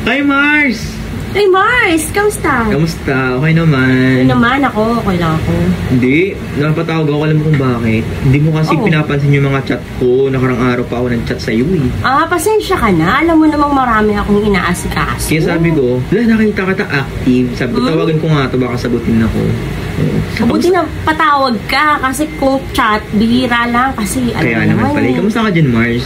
Hi, Mars! Hey Mars, kamusta? Kamusta? Okay naman. Ano naman ako, okay lang ako. Hindi, napatawag ako, alam mo kung bakit. Hindi mo kasi pinapansin yung mga chat ko. Nakarang araw pa ako nag-chat sa'yo eh. Pasensya ka na. Alam mo namang marami akong inaasikaso. Kaya sabi ko, nakita kita active. Sabi ko, tawagan ko nga ito, baka sagutin ako. Mabuti na patawag ka kasi kung chat, bihira lang kasi alam Kaya mo naman pala. Kamusta ka dyan, Mars?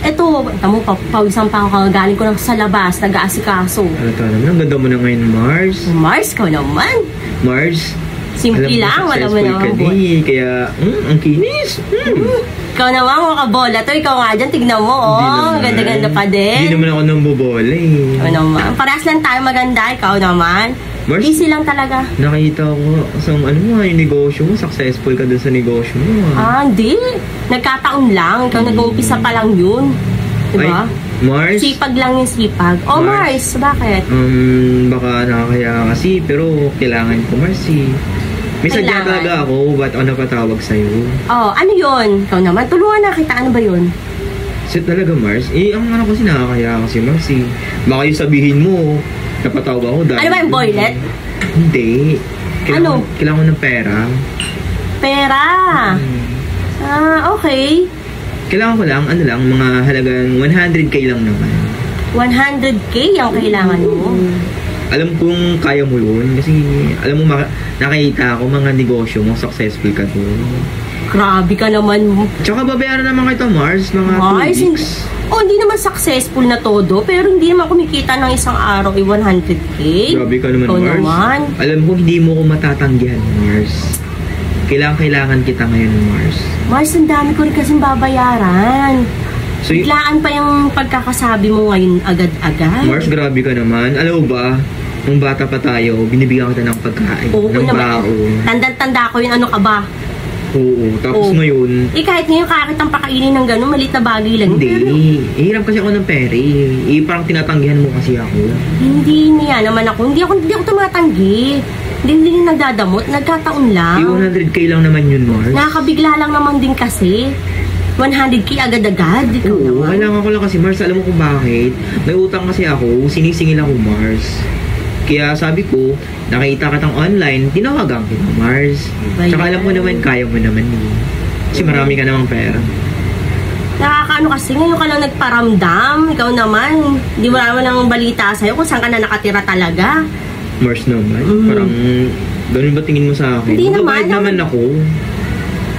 Eto, tamo, pawisan pa ako galing ko lang sa labas, nag-aasikaso. Ito naman, ang ganda mo na ngayon, Mars. Mars, ka naman. Mars, simple lang, wala mo naman buhay. Kaya, ang kinis. Ikaw naman, makabola to. Ikaw nga dyan, tignan mo, ganda-ganda pa din. Hindi naman ako nang bubola eh. Ikaw naman, parehas lang tayo maganda, ikaw naman. Mars, busy lang talaga. Nakita ko sa yung negosyo mo, successful ka dun sa negosyo mo. Hindi. Nagkataon lang. Ikaw nag-uumpisa pa lang yun. Diba? Ay, Mars? Sipag lang yung sipag. Mars, bakit? Baka nakakaya kasi, pero kailangan ko, Mars eh. May sadya talaga ako, ba't ako napatawag sa'yo? Ano yun? Ikaw naman, tulungan na kita. Ano ba yun? Set talaga, Mars? Ang ano kasi nakakaya kasi, Mars eh. Baka yung sabihin mo, napatawag ako dahil... Ano ba yung boylet? Hindi. Kailangan ko ng pera. Pera? Okay. Kailangan ko lang, mga halagang 100k lang naman. 100k ang kailangan mo? Alam kong kaya mo yun. Kasi, alam mo, nakita ko mga negosyo mo, successful ka doon. Grabe ka naman. Tsaka babayaran naman kita, Mars, mga 2 weeks. Hindi naman successful na todo, pero hindi naman kumikita ng isang araw 100k. Grabe ka naman, Mars. Naman. Alam ko, hindi mo ko matatanggihan, Mars. Kailangan kita ngayon, Mars. Mars, ang dami ko rin kasing babayaran. So, biglaan pa yung pagkakasabi mo ngayon agad-agad. Mars, grabe ka naman. Alam mo ba, nung bata pa tayo, binibigyan kita ng pagkain. Oo, ng baon. Tanda ko yun, ano ka ba? Oo, tapos ngayon... kahit ngayon kakit ang pakainin ng gano'n, maliit na bagay lang. Hindi, hirap kasi ako ng pera eh. Parang tinatanggihan mo kasi ako. Hindi niya naman ako. Hindi ako tumatanggi. Hindi nagdadamot, nagkataon lang. 100k lang naman yun, Mars. Nakakabigla lang naman din kasi. 100k agad-agad. Oo, kailangan ko lang kasi, Mars. Alam mo kung bakit? May utang kasi ako, sinisingil ako, Mars. Kaya sabi ko, nakita kitang online, tinawagan kita, Mars. Tsaka alam mo naman, kaya mo naman yun. Kasi marami ka namang pera. Nakakaano kasi, ngayon ka lang nagparamdam. Ikaw naman, di mo naman ang balita sa'yo kung saan ka na nakatira talaga. Mars naman, parang ganun ba tingin mo sa akin? Hindi naman ako.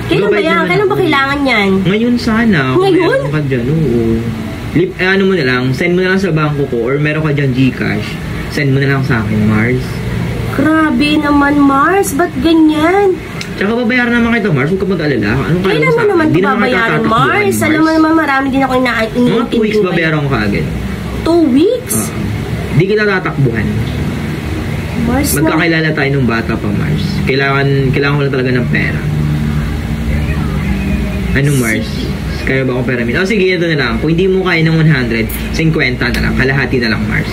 Kailan ba yan? Kailan ba kailangan yan? Ngayon sana. Ngayon? Meron ka dyan, oo. Ano mo na lang, send mo na lang sa bangko ko or meron ka dyan Gcash. Send mo na lang sa akin, Mars. Grabe naman, Mars. Ba't ganyan? Tsaka babayaran naman kita, Mars. Huwag ka mag-alala. Kailan mo naman ito babayaran, Mars? Alam mo naman marami din ako iniintindi. Mga 2 weeks babayaran ko kaagad. 2 weeks? Di kita tatakbuhan. Mars, magkakilala tayo nung bata pa, Mars. Kailangan ko lang talaga ng pera. Ano, Mars? Kaya ba akong peramin? Sige, ito na lang. Kung hindi mo kaya ng 100, 50 na lang. Kalahati na lang, Mars.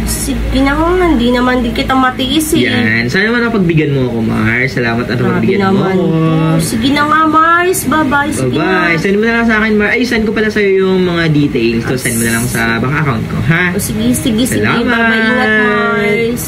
Sige na ko, hindi naman din kita matiis eh. Yan. Sana naman napagbigyan mo ako, Mars. Salamat at napagbigyan mo ako. Sige na nga, Mars. Bye-bye. Sige bye-bye. Send mo na lang sa akin, Mars. Send ko pala sa'yo yung mga details. So, send mo na lang sa bank account ko, ha? Sige. Bye-bye. Ingat, Mars.